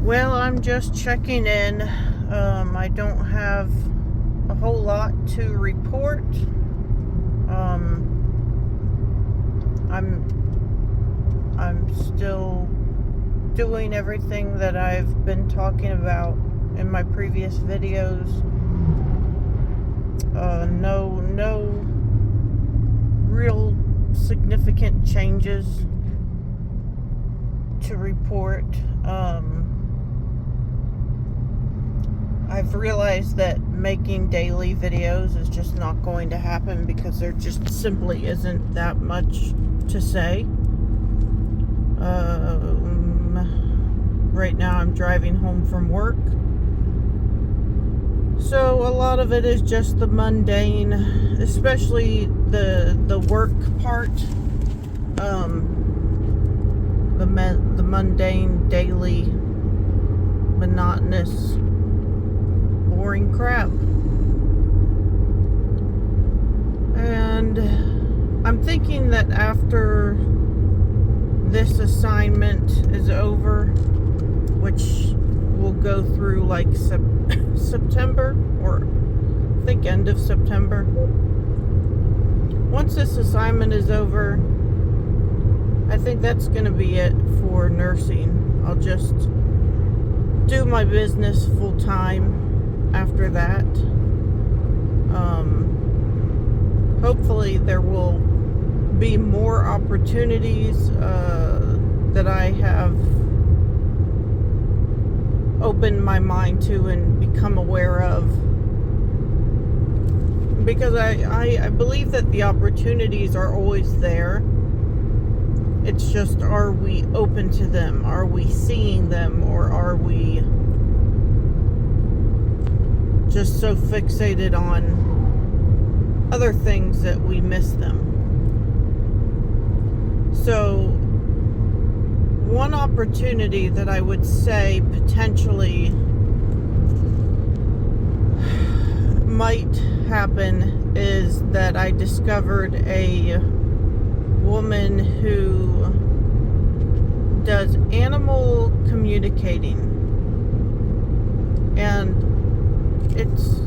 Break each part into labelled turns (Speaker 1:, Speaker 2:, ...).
Speaker 1: Well, I'm just checking in. I don't have a whole lot to report. I'm still doing everything that I've been talking about in my previous videos. No real significant changes to report. I've realized that making daily videos is just not going to happen because there just simply isn't that much to say. Right now I'm driving home from work, so a lot of it is just the mundane, especially the work part, the mundane, daily, monotonous, boring crap. And I'm thinking that after this assignment is over, which will go through like September, or I think end of September. Once this assignment is over, I think that's going to be it for nursing. I'll just do my business full time after that. Hopefully there will be more opportunities that I have opened my mind to and become aware of, because I believe that the opportunities are always there. It's just, are we open to them? Are we seeing them? Or are we just so fixated on other things that we miss them? So one opportunity that I would say potentially might happen is that I discovered a woman who does animal communicating, and it's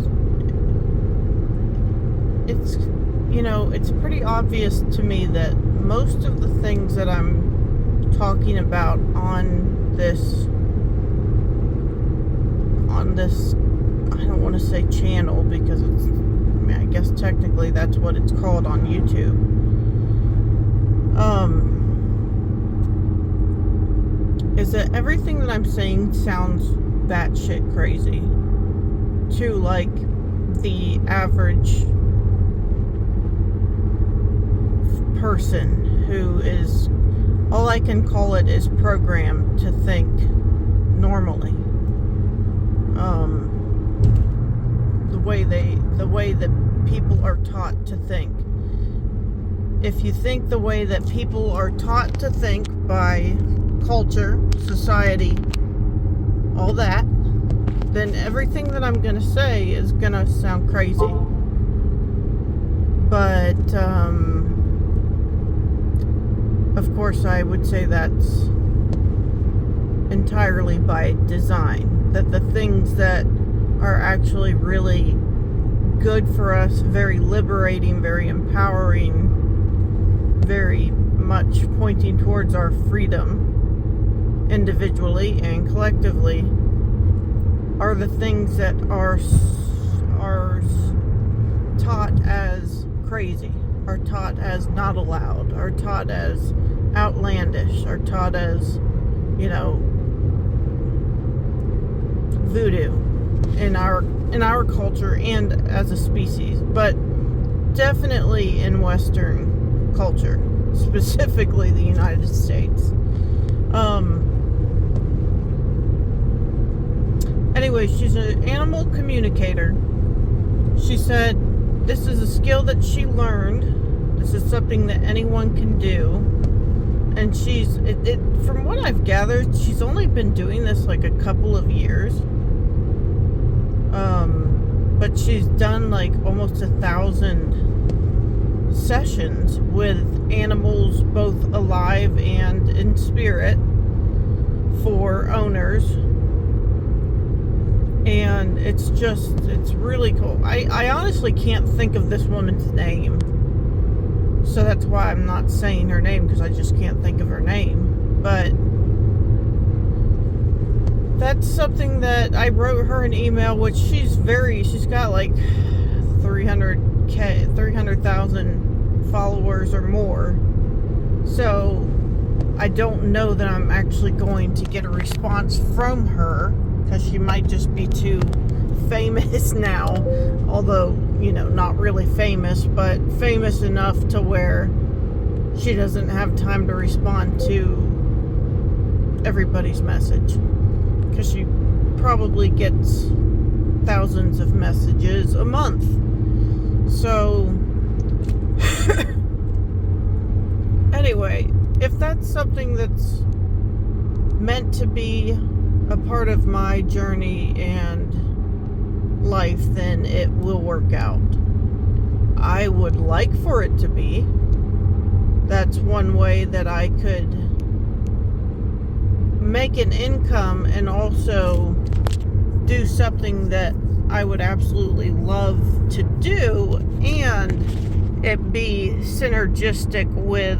Speaker 1: it's pretty obvious to me that most of the things that I'm talking about on this I don't want to say channel, because I guess technically that's what it's called on YouTube. Is that everything that I'm saying sounds batshit crazy to like the average person who is, all I can call it, is programmed to think normally. The way that people are taught to think. If you think the way that people are taught to think by culture, society, all that, then everything that I'm going to say is going to sound crazy. But, of course, I would say that's entirely by design. That the things that are actually really good for us, very liberating, very empowering, very much pointing towards our freedom, individually and collectively, are the things that are taught as crazy, are taught as not allowed, are taught as outlandish, are taught as, voodoo in our culture and as a species, but definitely in Western culture, specifically the United States. Anyway, she's an animal communicator. She said this is a skill that she learned. This is something that anyone can do. And from what I've gathered, she's only been doing this like a couple of years. But she's done like almost 1,000 sessions with animals, both alive and in spirit. followers. And it's really cool. I honestly can't think of this woman's name. So that's why I'm not saying her name, because I just can't think of her name. But that's something that I wrote her an email, which she's got like 300,000 followers or more. So I don't know that I'm actually going to get a response from her, because she might just be too famous now, although, not really famous, but famous enough to where she doesn't have time to respond to everybody's message, because she probably gets thousands of messages a month. So anyway, if that's something that's meant to be a part of my journey and life, then it will work out. I would like for it to be. That's one way that I could make an income and also do something that I would absolutely love to do, and it be synergistic with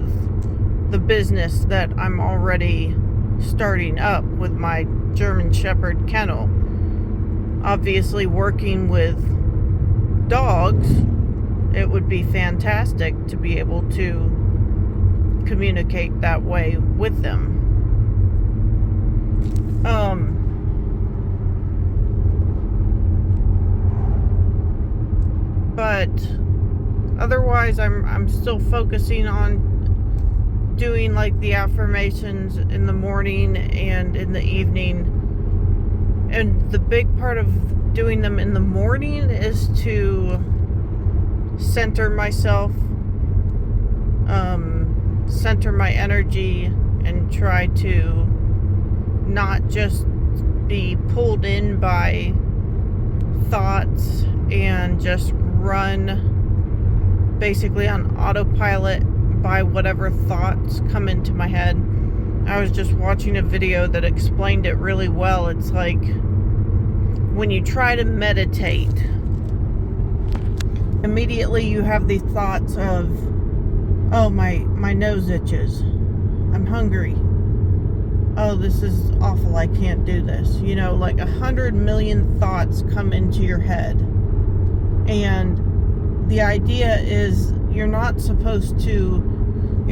Speaker 1: the business that I'm already starting up with my German Shepherd kennel. Obviously, working with dogs, it would be fantastic to be able to communicate that way with them. But otherwise, I'm still focusing on doing like the affirmations in the morning and in the evening. And the big part of doing them in the morning is to center myself, center my energy, and try to not just be pulled in by thoughts and just run basically on autopilot by whatever thoughts come into my head. I was just watching a video that explained it really well. It's like when you try to meditate, immediately you have these thoughts of, oh, my nose itches, I'm hungry, oh, this is awful, I can't do this. Like 100 million thoughts come into your head. And the idea is you're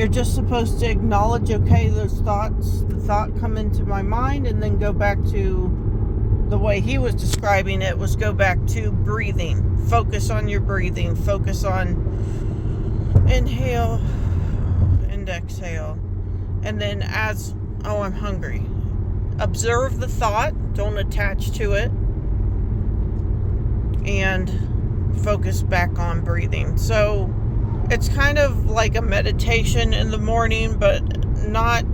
Speaker 1: just supposed to acknowledge, okay, the thought come into my mind, and then go back to the way he was describing it, was go back to breathing. Focus on your breathing. Focus on inhale and exhale. And then I'm hungry. Observe the thought. Don't attach to it. And focus back on breathing. So it's kind of like a meditation in the morning, but not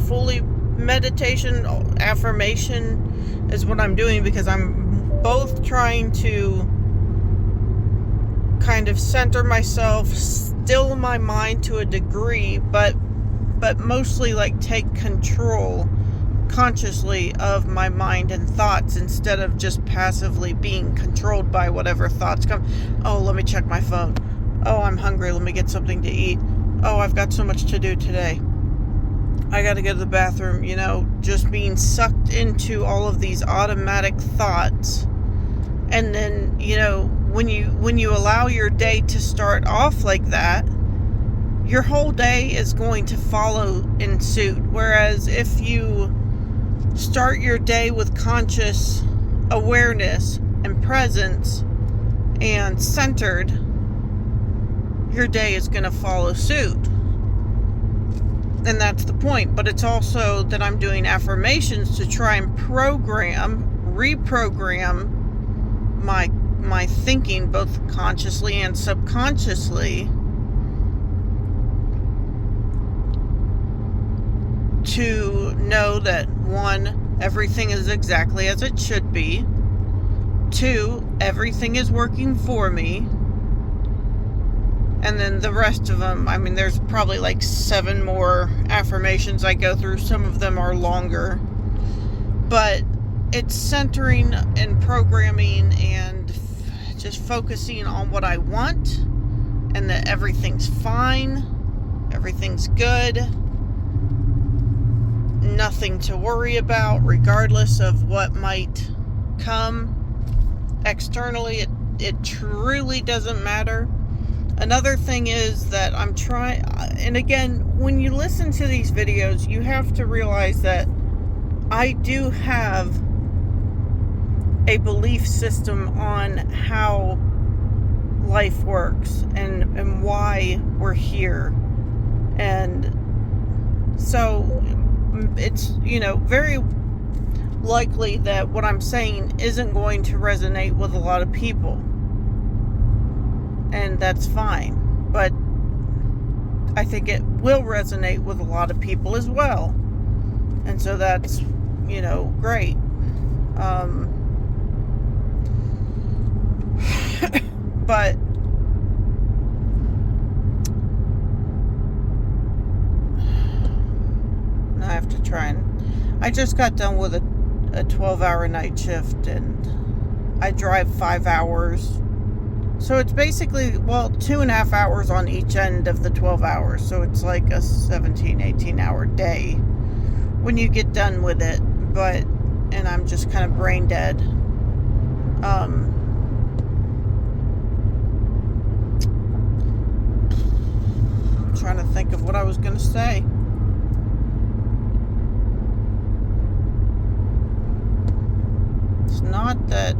Speaker 1: fully meditation. Affirmation is what I'm doing, because I'm both trying to kind of center myself, still my mind to a degree, but mostly like take control consciously of my mind and thoughts, instead of just passively being controlled by whatever thoughts come. Oh, let me check my phone. Oh, I'm hungry, let me get something to eat. Oh, I've got so much to do today, I gotta go to the bathroom. Just being sucked into all of these automatic thoughts. And then, when you allow your day to start off like that, your whole day is going to follow in suit. Whereas if you start your day with conscious awareness and presence and centered, your day is going to follow suit. And that's the point. But it's also that I'm doing affirmations to try and reprogram my thinking, both consciously and subconsciously, to know that 1, everything is exactly as it should be. 2, everything is working for me. And then the rest of them, there's probably like 7 more affirmations I go through. Some of them are longer. but it's centering and programming and just focusing on what I want, and that everything's fine, everything's good, nothing to worry about regardless of what might come externally. It truly doesn't matter. Another thing is that I'm trying, and again, when you listen to these videos, you have to realize that I do have a belief system on how life works and why we're here. And so it's, very likely that what I'm saying isn't going to resonate with a lot of people. And that's fine. But I think it will resonate with a lot of people as well. And so that's, great. But I have to try and... I just got done with a 12-hour night shift, and I drive 5 hours. So it's basically, 2.5 hours on each end of the 12 hours. So it's like a 17, 18-hour day when you get done with it. And I'm just kind of brain dead. I'm trying to think of what I was going to say. It's not that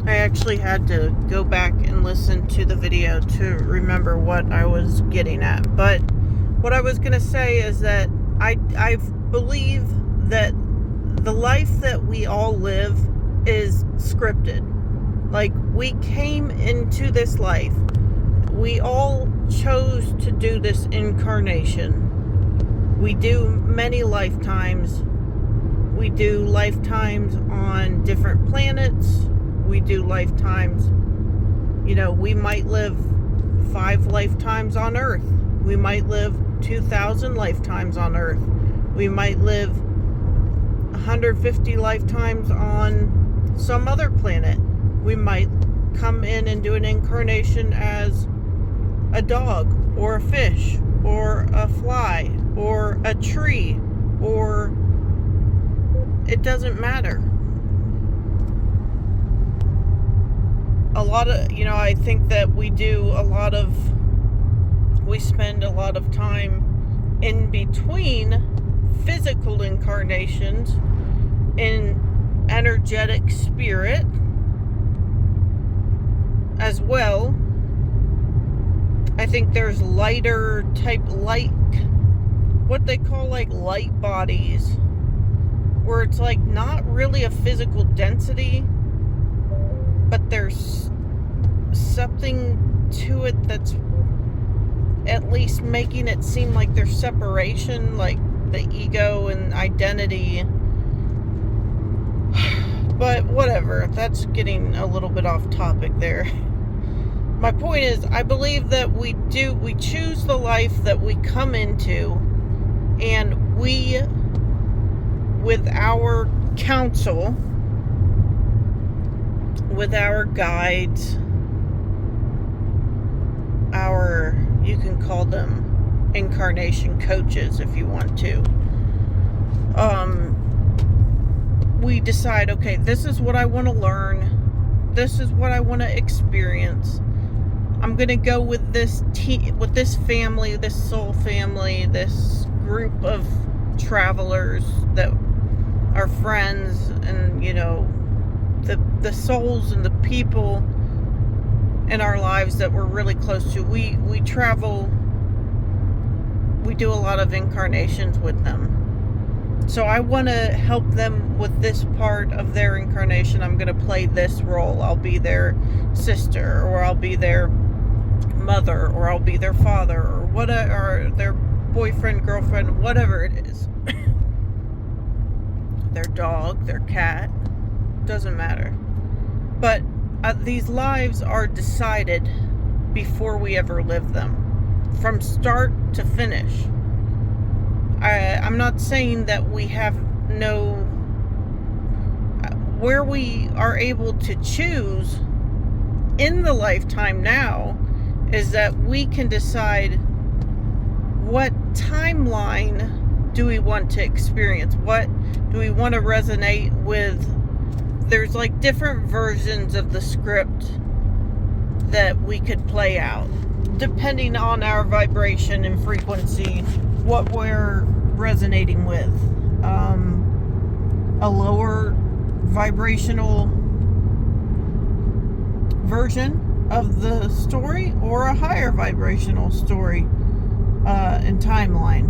Speaker 1: I actually had to go back and listen to the video to remember what I was getting at. But what I was going to say is that I believe that the life that we all live is scripted. Like, we came into this life. We all chose to do this incarnation. We do many lifetimes. We do lifetimes on different planets. We do lifetimes, we might live 5 lifetimes on Earth. We might live 2,000 lifetimes on Earth. We might live 150 lifetimes on some other planet. We might come in and do an incarnation as a dog, or a fish, or a fly, or a tree, or... it doesn't matter. A lot of, I think that we spend a lot of time in between physical incarnations in energetic spirit as well. I think there's lighter type light, what they call like light bodies, where it's like not really a physical density, but there's something to it that's at least making it seem like there's separation, like the ego and identity. But whatever, that's getting a little bit off topic there. My point is, I believe that we choose the life that we come into, and we, with our counsel, with our guides, you can call them incarnation coaches if you want to, we decide, okay, this is what I want to learn, this is what I want to experience. I'm going to go with this with this family, this soul family, this group of travelers that are friends, and the souls and the people in our lives that we're really close to. We travel, we do a lot of incarnations with them. So I want to help them with this part of their incarnation. I'm going to play this role. I'll be their sister, or I'll be their mother, or I'll be their father, or whatever, or their boyfriend, girlfriend, whatever it is. Their dog, their cat, doesn't matter. But these lives are decided before we ever live them, from start to finish. I'm not saying that we have no, where we are able to choose in the lifetime now is that we can decide what timeline do we want to experience, what do we want to resonate with. There's like different versions of the script that we could play out depending on our vibration and frequency, what we're resonating with. A lower vibrational version of the story or a higher vibrational story and timeline.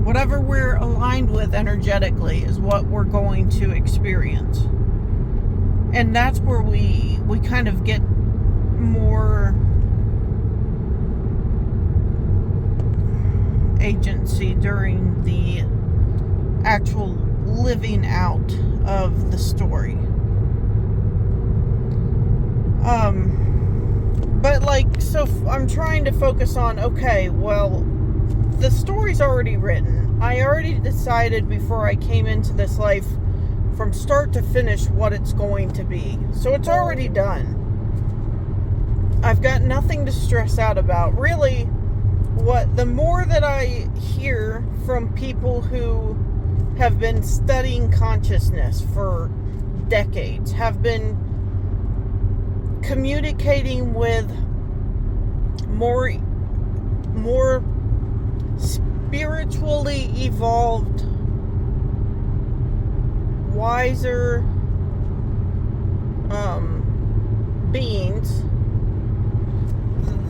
Speaker 1: Whatever we're aligned with energetically is what we're going to experience. And that's where we kind of get more agency during the actual living out of the story. But like, so I'm trying to focus on, okay, well, the story's already written. I already decided before I came into this life from start to finish what it's going to be. So it's already done. I've got nothing to stress out about. Really, the more that I hear from people who have been studying consciousness for decades, have been communicating with more spiritually evolved, wiser beings,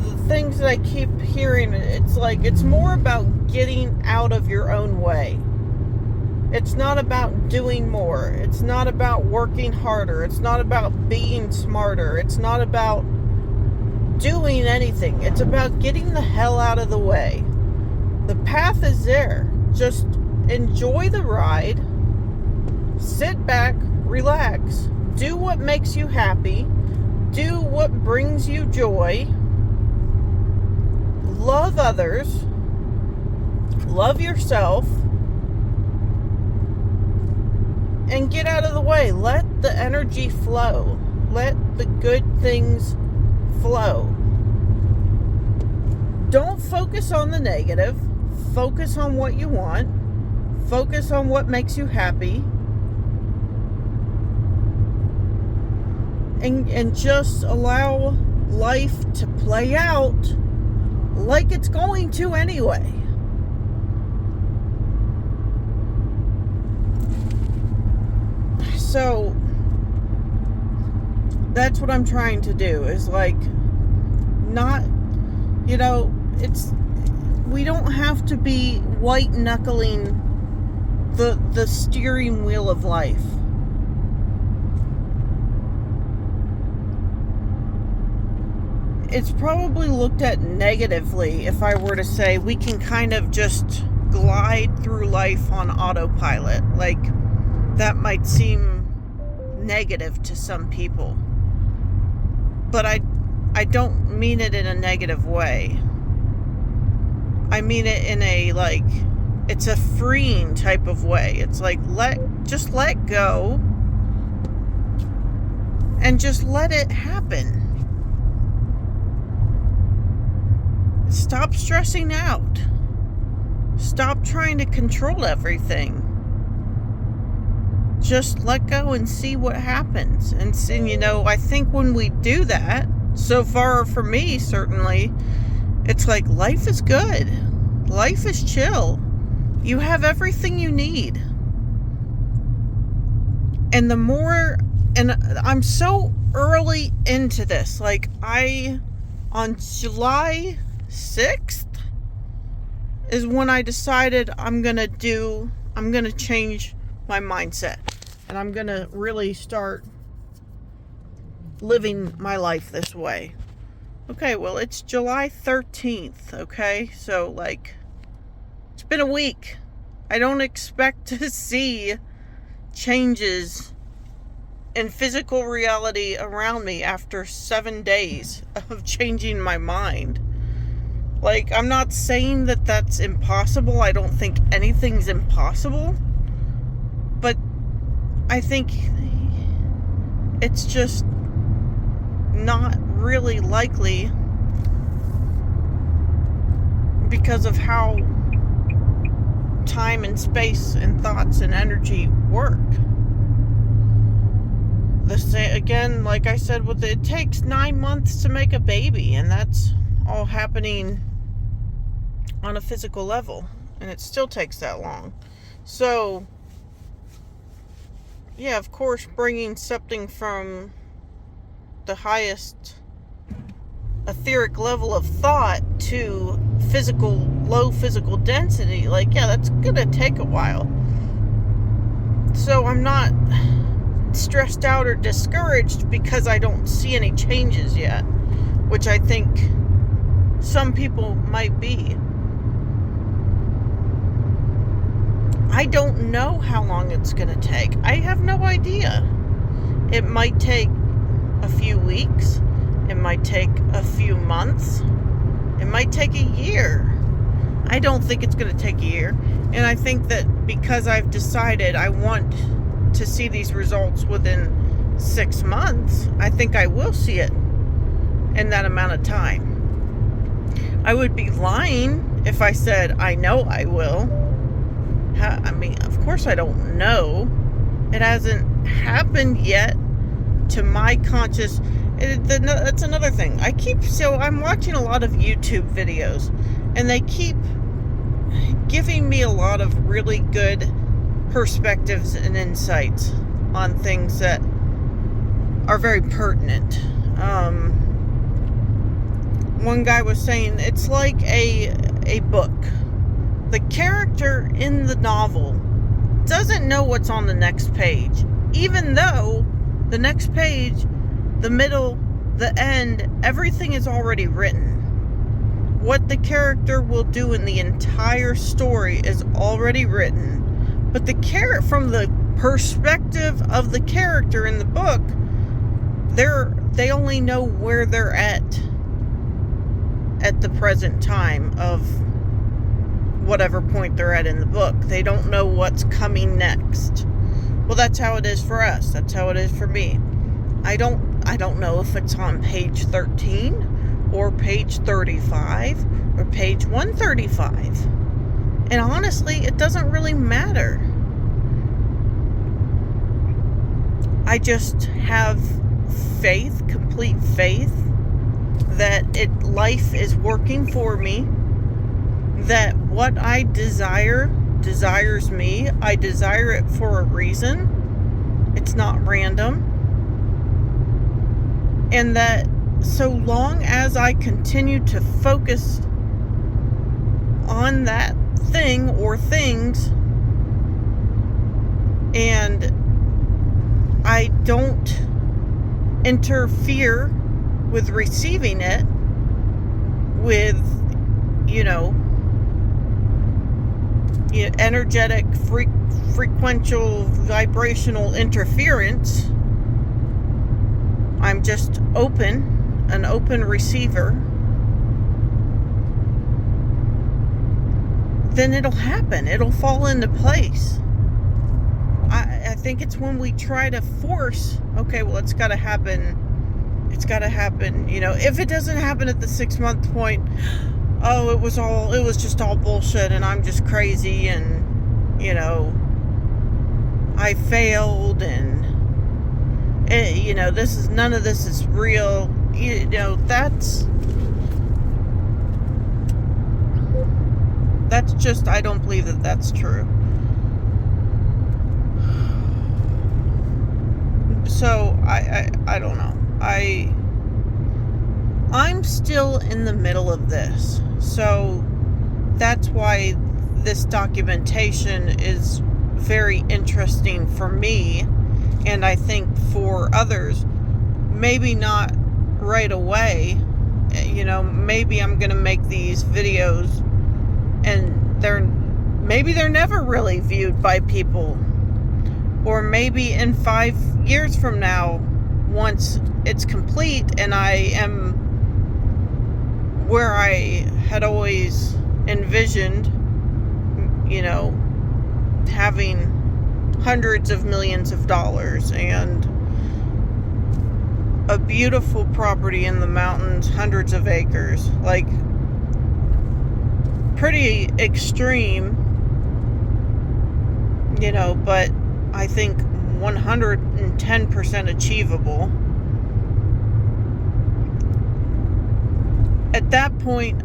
Speaker 1: the things that I keep hearing, it's like it's more about getting out of your own way. It's not about doing more. It's not about working harder. It's not about being smarter. It's not about doing anything. It's about getting the hell out of the way. The path is there. Just enjoy the ride. Sit back, relax. Do what makes you happy. Do what brings you joy. Love others. Love yourself. And get out of the way. Let the energy flow. Let the good things flow. Don't focus on the negative. Focus on what you want. Focus on what makes you happy. And just allow life to play out like it's going to anyway. So that's what I'm trying to do, is like not, we don't have to be white knuckling the steering wheel of life. It's probably looked at negatively if I were to say we can kind of just glide through life on autopilot. Like, that might seem negative to some people. But I don't mean it in a negative way. I mean it in a, like, it's a freeing type of way. It's like, just let go and just let it happen. Stop stressing out. Stop trying to control everything. Just let go and see what happens. And I think when we do that, so far for me, certainly, it's like life is good. Life is chill. You have everything you need. And and I'm so early into this. Like, on July 6th is when I decided I'm going to change my mindset. And I'm going to really start living my life this way. Okay, well, it's July 13th, okay? So, like, it's been a week. I don't expect to see changes in physical reality around me after 7 days of changing my mind. Like, I'm not saying that that's impossible. I don't think anything's impossible. But I think it's just not really likely because of how time and space and thoughts and energy work. Again, like I said, it takes 9 months to make a baby, and that's all happening on a physical level, and it still takes that long. So, yeah, of course, bringing something from the highest etheric level of thought to low physical density, like, yeah, that's gonna take a while. So I'm not stressed out or discouraged because I don't see any changes yet, which I think some people might be. I don't know how long it's gonna take. I have no idea. It might take a few weeks. It might take a few months. It might take a year. I don't think it's going to take a year. And I think that because I've decided I want to see these results within 6 months, I think I will see it in that amount of time. I would be lying if I said I know I will. I mean, of course I don't know. It hasn't happened yet to my conscious. That's another thing. I'm watching a lot of YouTube videos, and they keep giving me a lot of really good perspectives and insights on things that are very pertinent. One guy was saying it's like a book. The character in the novel doesn't know what's on the next page, even though the next page, the middle, the end, everything is already written. What the character will do in the entire story is already written. But from the perspective of the character in the book, they only know where they're at the present time of whatever point they're at in the book. They don't know what's coming next. Well, that's how it is for us. That's how it is for me. I don't know if it's on page 13 or page 35 or page 135. And honestly, it doesn't really matter. I just have faith, complete faith, that life is working for me, that what I desires me. I desire it for a reason. It's not random. And that so long as I continue to focus on that thing or things, and I don't interfere with receiving it with, energetic, frequential, vibrational interference. I'm just an open receiver. Then it'll happen. It'll fall into place. I think it's when we try to force, okay, well, it's got to happen. It's got to happen. If it doesn't happen at the 6-month point, oh, it was just all bullshit and I'm just crazy and, I failed and, none of this is real. That's just, I don't believe that that's true. So, I don't know. I'm still in the middle of this. So, that's why this documentation is very interesting for me. And I think for others, maybe not right away. Maybe I'm going to make these videos and maybe they're never really viewed by people. Or maybe in 5 years from now, once it's complete and I am where I had always envisioned, having hundreds of millions of dollars and a beautiful property in the mountains, hundreds of acres, like pretty extreme, but I think 110% achievable. At that point,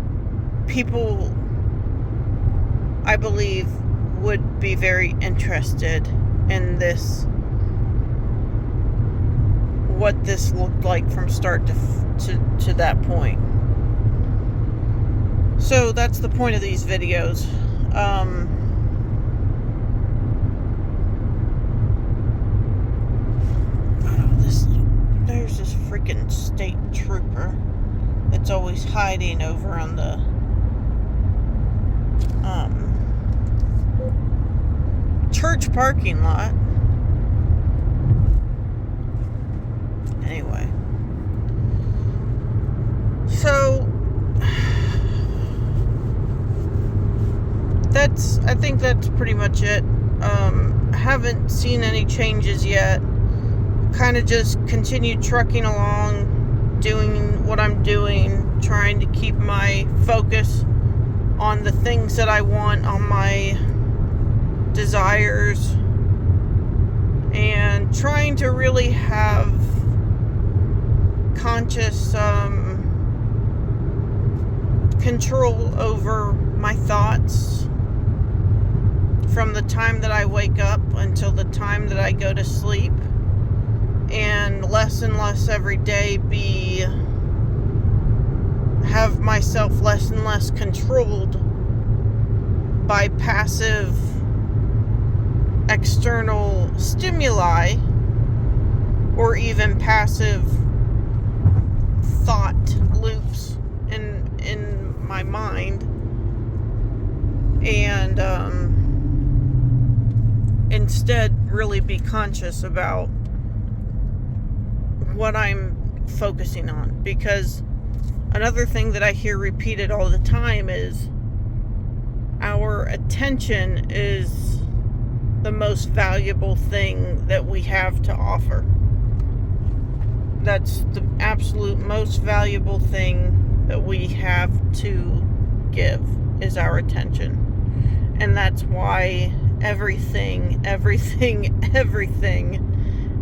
Speaker 1: people, I believe, would be very interested in this, what this looked like from start to that point. So that's the point of these videos. There's this freaking state trooper that's always hiding over on the church parking lot. Anyway, so I think that's pretty much it. Haven't seen any changes yet. Kind of just continued trucking along, doing what I'm doing, trying to keep my focus on the things that I want, on my desires, and trying to really have conscious control over my thoughts from the time that I wake up until the time that I go to sleep, and less every day have myself less and less controlled by passive external stimuli, or even passive thought loops in my mind, and instead really be conscious about what I'm focusing on. Because another thing that I hear repeated all the time is our attention is the most valuable thing that we have to offer. That's the absolute most valuable thing that we have to give, is our attention. And that's why everything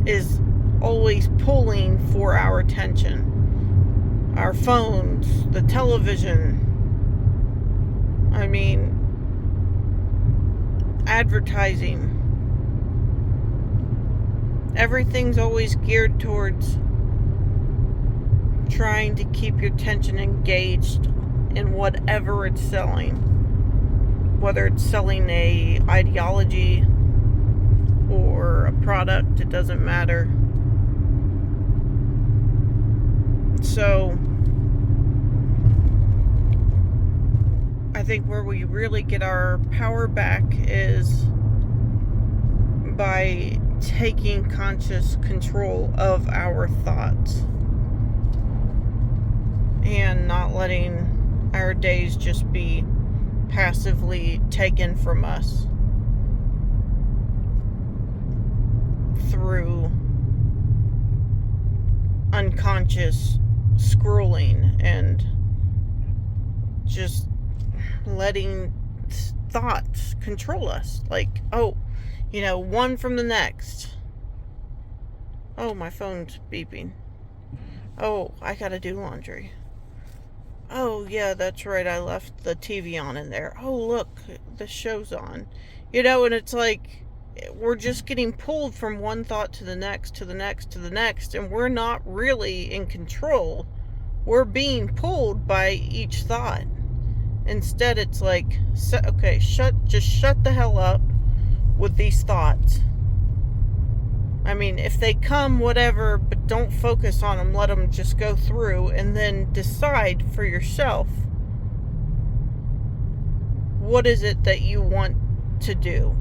Speaker 1: is always pulling for our attention. Our phones, the television, advertising. Everything's always geared towards trying to keep your attention engaged in whatever it's selling. Whether it's selling a ideology or a product, it doesn't matter. So I think where we really get our power back is by taking conscious control of our thoughts and not letting our days just be passively taken from us through unconscious scrolling and just letting thoughts control us. Like, one from the next. Oh, my phone's beeping. Oh, I gotta do laundry. Oh, yeah, that's right, I left the TV on in there. Oh, look, the show's on. And it's like, we're just getting pulled from one thought to the next, to the next, to the next, and we're not really in control. We're being pulled by each thought. Instead, it's like, just shut the hell up with these thoughts. If they come, whatever, but don't focus on them. Let them just go through, and then decide for yourself, what is it that you want to do?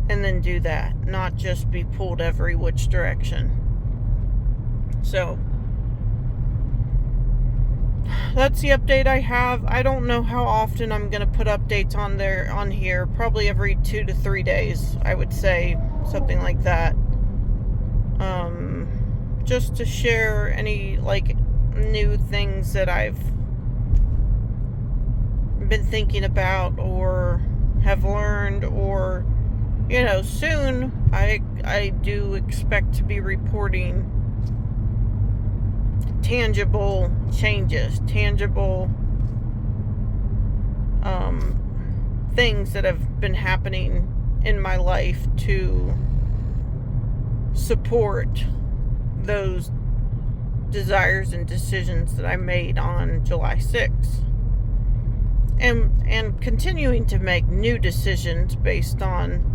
Speaker 1: And then do that, not just be pulled every which direction. So that's the update I have. I don't know how often I'm going to put updates on here. Probably every 2 to 3 days, I would say, something like that. Just to share any like new things that I've been thinking about or have learned, or soon I do expect to be reporting tangible changes, tangible things that have been happening in my life to support those desires and decisions that I made on July 6th. And continuing to make new decisions based on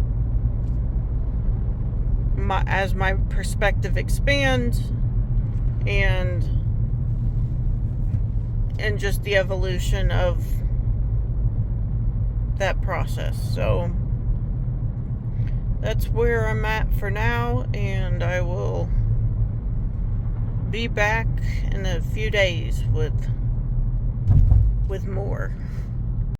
Speaker 1: as my perspective expands, and just the evolution of that process. So that's where I'm at for now, and I will be back in a few days with more.